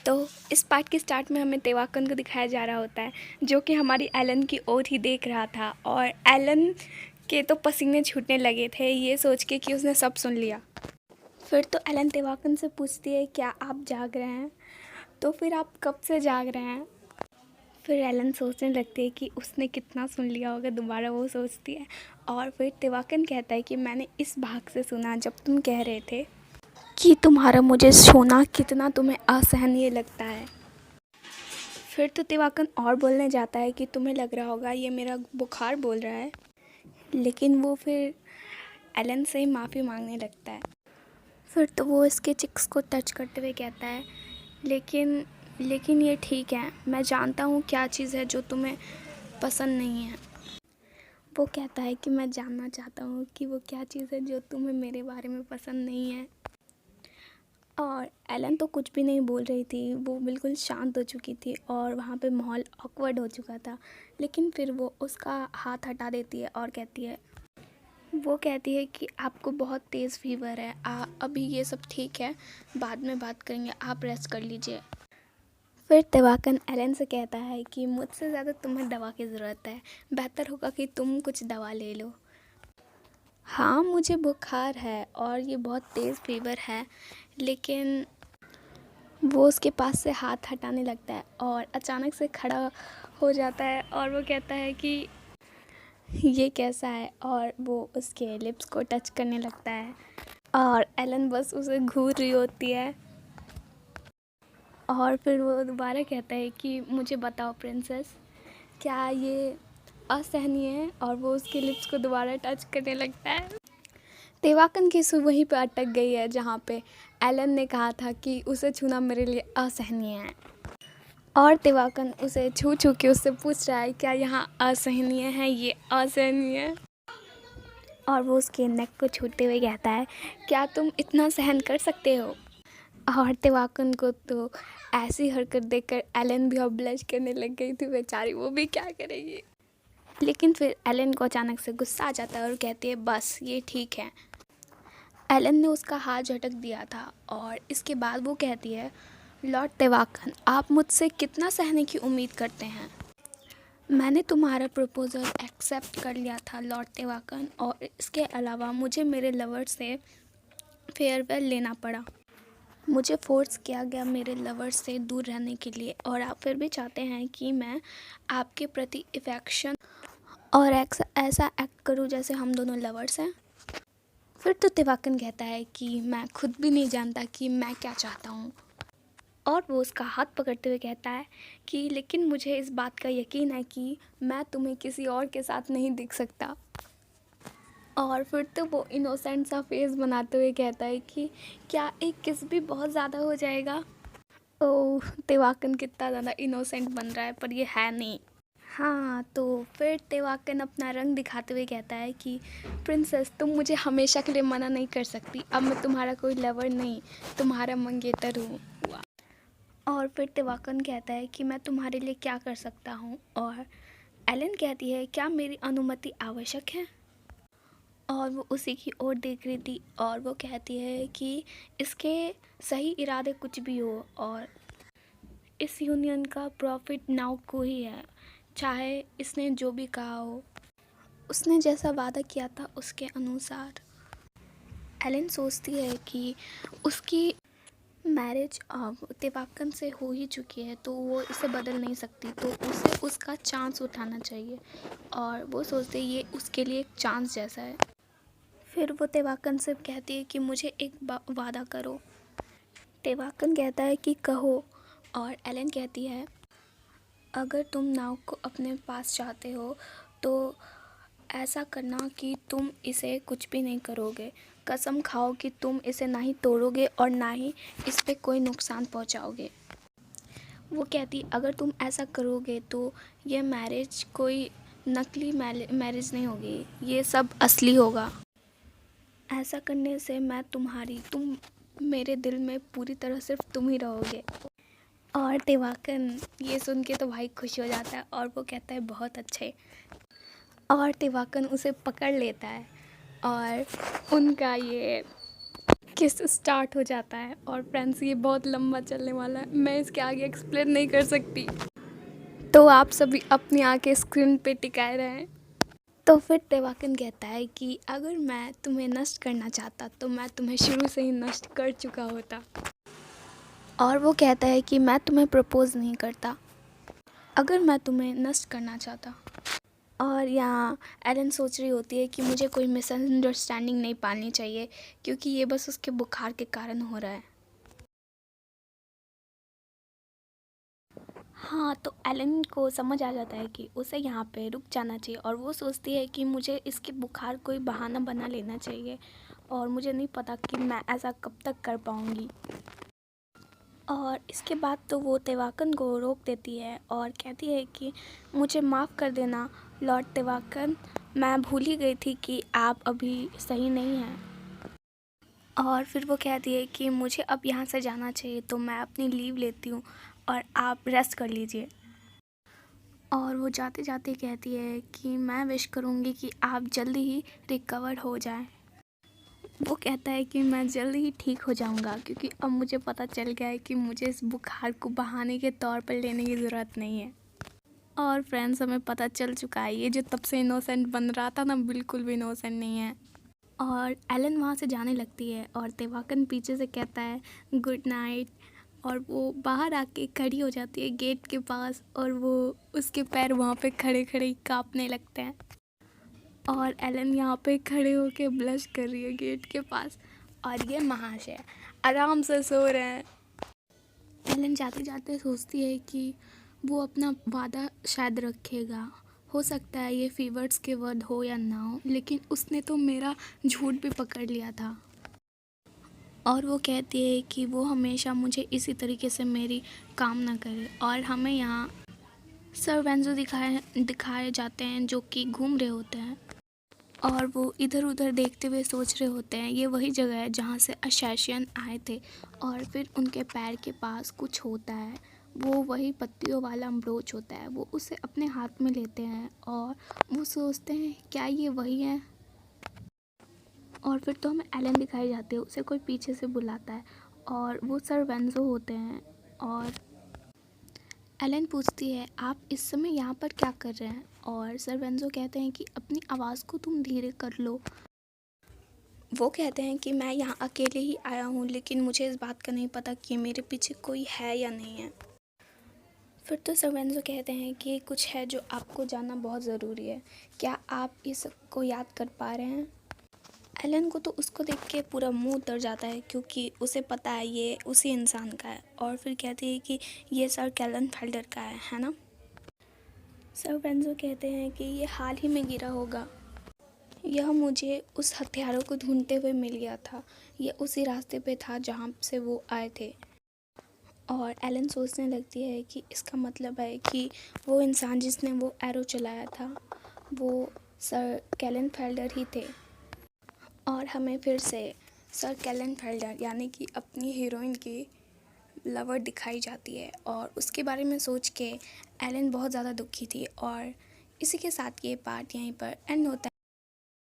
तो इस पार्ट के स्टार्ट में हमें तेवाकन को दिखाया जा रहा होता है जो कि हमारी एलन की ओर ही देख रहा था और एलन के तो पसीने छूटने लगे थे ये सोच के कि उसने सब सुन लिया। फिर तो एलन तेवाकन से पूछती है क्या आप जाग रहे हैं, तो फिर आप कब से जाग रहे हैं। फिर एलन सोचने लगती है कि उसने कितना सुन लिया होगा, दोबारा वो सोचती है और फिर तेवाकन कहता है कि मैंने इस भाग से सुना जब तुम कह रहे थे कि तुम्हारा मुझे सोना कितना तुम्हें असहनीय लगता है। फिर तो तेवाकन और बोलने जाता है कि तुम्हें लग रहा होगा ये मेरा बुखार बोल रहा है, लेकिन वो फिर एलन से ही माफ़ी मांगने लगता है। फिर तो वो इसके चिक्स को टच करते हुए कहता है लेकिन ये ठीक है, मैं जानता हूँ क्या चीज़ है जो तुम्हें पसंद नहीं है। वो कहता है कि मैं जानना चाहता हूँ कि वो क्या चीज़ है जो तुम्हें मेरे बारे में पसंद नहीं है। और एलन तो कुछ भी नहीं बोल रही थी, वो बिल्कुल शांत हो चुकी थी और वहाँ पे माहौल ऑकवर्ड हो चुका था। लेकिन फिर वो उसका हाथ हटा देती है और कहती है कि आपको बहुत तेज़ फीवर है, अभी ये सब ठीक है, बाद में बात करेंगे, आप रेस्ट कर लीजिए। फिर तेवाकन एलन से कहता है कि मुझसे ज़्यादा तुम्हें दवा की ज़रूरत है, बेहतर होगा कि तुम कुछ दवा ले लो। हाँ मुझे बुखार है और ये बहुत तेज़ फीवर है, लेकिन वो उसके पास से हाथ हटाने लगता है और अचानक से खड़ा हो जाता है और वो कहता है कि ये कैसा है, और वो उसके लिप्स को टच करने लगता है और एलन बस उसे घूर रही होती है। और फिर वो दोबारा कहता है कि मुझे बताओ प्रिंसेस, क्या ये असहनीय है, और वो उसके लिप्स को दोबारा टच करने लगता है। तेवाकन की सुर वहीं पर अटक गई है जहाँ पे एलन ने कहा था कि उसे छूना मेरे लिए असहनीय है, और तेवाकन उसे छू छू के उससे पूछ रहा है क्या यहाँ असहनीय है, ये असहनीय है। और वो उसके नेक को छूते हुए कहता है क्या तुम इतना सहन कर सकते हो। और तेवाकन को तो ऐसी हरकत देखकर एलन भी अब ब्लश करने लग गई थी, बेचारी वो भी क्या करेगी। लेकिन फिर एलन को अचानक से गुस्सा आ जाता है और कहती है बस ये ठीक है। एलन ने उसका हाथ झटक दिया था और इसके बाद वो कहती है लॉर्ड तेवाकन, आप मुझसे कितना सहने की उम्मीद करते हैं। मैंने तुम्हारा प्रपोज़ल एक्सेप्ट कर लिया था लॉर्ड तेवाकन, और इसके अलावा मुझे मेरे लवर से फेयरवेल लेना पड़ा। मुझे फोर्स किया गया मेरे लवर से दूर रहने के लिए, और आप फिर भी चाहते हैं कि मैं आपके प्रति अफेक्शन और ऐसा एक्ट करूं जैसे हम दोनों लवर्स हैं। फिर तो तेवाकन कहता है कि मैं खुद भी नहीं जानता कि मैं क्या चाहता हूं, और वो उसका हाथ पकड़ते हुए कहता है कि लेकिन मुझे इस बात का यकीन है कि मैं तुम्हें किसी और के साथ नहीं दिख सकता। और फिर तो वो इनोसेंट सा फेस बनाते हुए कहता है कि क्या एक किस भी बहुत ज़्यादा हो जाएगा। ओह तेवाकन कितना ज़्यादा इनोसेंट बन रहा है, पर ये है नहीं। हाँ तो फिर तेवाकन अपना रंग दिखाते हुए कहता है कि प्रिंसेस तुम मुझे हमेशा के लिए मना नहीं कर सकती, अब मैं तुम्हारा कोई लवर नहीं, तुम्हारा मंगेतर हूँ। और फिर तेवाकन कहता है कि मैं तुम्हारे लिए क्या कर सकता हूँ, और एलन कहती है क्या मेरी अनुमति आवश्यक है। और वो उसी की ओर देख रही थी और वो कहती है कि इसके सही इरादे कुछ भी हो, और इस यूनियन का प्रॉफिट नाउ को ही है, चाहे इसने जो भी कहा हो, उसने जैसा वादा किया था उसके अनुसार। एलन सोचती है कि उसकी मैरिज अब तेवाकन से हो ही चुकी है तो वो इसे बदल नहीं सकती, तो उसे उसका चांस उठाना चाहिए, और वो सोचते ये उसके लिए एक चांस जैसा है। फिर वो तेवाकन से कहती है कि मुझे एक वादा करो। तेवाकन कहता है कि कहो, और एलन कहती है अगर तुम नाव को अपने पास चाहते हो तो ऐसा करना कि तुम इसे कुछ भी नहीं करोगे, कसम खाओ कि तुम इसे ना ही तोड़ोगे और ना ही इस पे कोई नुकसान पहुंचाओगे। वो कहती अगर तुम ऐसा करोगे तो ये मैरिज कोई नकली मैरिज नहीं होगी, ये सब असली होगा। ऐसा करने से मैं तुम मेरे दिल में पूरी तरह सिर्फ तुम ही रहोगे। और तेवाकन ये सुन के तो भाई खुश हो जाता है और वो कहता है बहुत अच्छे। और तेवाकन उसे पकड़ लेता है और उनका ये किस स्टार्ट हो जाता है। और फ्रेंड्स ये बहुत लंबा चलने वाला है, मैं इसके आगे एक्सप्लेन नहीं कर सकती, तो आप सभी अपनी आंखें स्क्रीन पे टिकाए रहें। तो फिर तेवाकन कहता है कि अगर मैं तुम्हें नष्ट करना चाहता तो मैं तुम्हें शुरू से ही नष्ट कर चुका होता। और वो कहता है कि मैं तुम्हें प्रपोज नहीं करता अगर मैं तुम्हें नष्ट करना चाहता। और यहाँ एलन सोच रही होती है कि मुझे कोई मिसअंडरस्टैंडिंग नहीं पालनी चाहिए, क्योंकि ये बस उसके बुखार के कारण हो रहा है। हाँ, तो एलन को समझ आ जाता है कि उसे यहाँ पे रुक जाना चाहिए, और वो सोचती है कि मुझे इसके बुखार कोई बहाना बना लेना चाहिए, और मुझे नहीं पता कि मैं ऐसा कब तक कर पाऊँगी। और इसके बाद तो वो तेवाकन को रोक देती है और कहती है कि मुझे माफ़ कर देना लॉर्ड तेवाकन, मैं भूल ही गई थी कि आप अभी सही नहीं हैं। और फिर वो कहती है कि मुझे अब यहाँ से जाना चाहिए, तो मैं अपनी लीव लेती हूँ और आप रेस्ट कर लीजिए। और वो जाते जाते कहती है कि मैं विश करूँगी कि आप जल्दी ही रिकवर हो जाएं। वो कहता है कि मैं जल्दी ही ठीक हो जाऊँगा, क्योंकि अब मुझे पता चल गया है कि मुझे इस बुखार को बहाने के तौर पर लेने की ज़रूरत नहीं है। और फ्रेंड्स, हमें पता चल चुका है ये जो तब से इनोसेंट बन रहा था ना, बिल्कुल भी इनोसेंट नहीं है। और एलन वहाँ से जाने लगती है और तेवाकन पीछे से कहता है गुड नाइट, और वो बाहर आके खड़ी हो जाती है गेट के पास, और वो उसके पैर वहाँ पे खड़े खड़े ही काँपने लगते हैं। और एलन यहाँ पे खड़े होके ब्लश कर रही है गेट के पास, और ये महाशय आराम से सो रहे हैं। एलन जाते जाते सोचती है कि वो अपना वादा शायद रखेगा। हो सकता है ये फीवर्स के वर्ड हो या ना हो, लेकिन उसने तो मेरा झूठ भी पकड़ लिया था। और वो कहती है कि वो हमेशा मुझे इसी तरीके से मेरी कामना करे। और हमें यहाँ सर वेंजो दिखाए जाते हैं जो कि घूम रहे होते हैं, और वो इधर उधर देखते हुए सोच रहे होते हैं ये वही जगह है जहाँ से असैसियन आए थे। और फिर उनके पैर के पास कुछ होता है, वो वही पत्तियों वाला अम्ब्रोच होता है। वो उसे अपने हाथ में लेते हैं और वो सोचते हैं क्या ये वही है। और फिर तो हमें एलन दिखाई जाती है, उसे कोई पीछे से बुलाता है और वो सर वेंजो होते हैं। और एलन पूछती है आप इस समय यहाँ पर क्या कर रहे हैं, और सर वेंजो कहते हैं कि अपनी आवाज़ को तुम धीरे कर लो। वो कहते हैं कि मैं यहाँ अकेले ही आया हूँ, लेकिन मुझे इस बात का नहीं पता कि मेरे पीछे कोई है या नहीं है। फिर तो सर वेंजो कहते हैं कि कुछ है जो आपको जानना बहुत ज़रूरी है, क्या आप इसको याद कर पा रहे हैं। एलन को तो उसको देख के पूरा मुंह उतर जाता है, क्योंकि उसे पता है ये उसी इंसान का है। और फिर कहती है कि ये सर केलेनफेल्डर का है ना। सर वेंजो कहते हैं कि ये हाल ही में गिरा होगा, यह मुझे उस हथियारों को ढूंढते हुए मिल गया था, यह उसी रास्ते पे था जहाँ से वो आए थे। और एलन सोचने लगती है कि इसका मतलब है कि वो इंसान जिसने वो एरो चलाया था वो सर केलेनफेल्डर ही थे। और हमें फिर से सर केलेनफेल्डर यानी कि अपनी हीरोइन की लवर दिखाई जाती है, और उसके बारे में सोच के एलन बहुत ज़्यादा दुखी थी। और इसी के साथ ये पार्ट यहीं पर एंड होता है।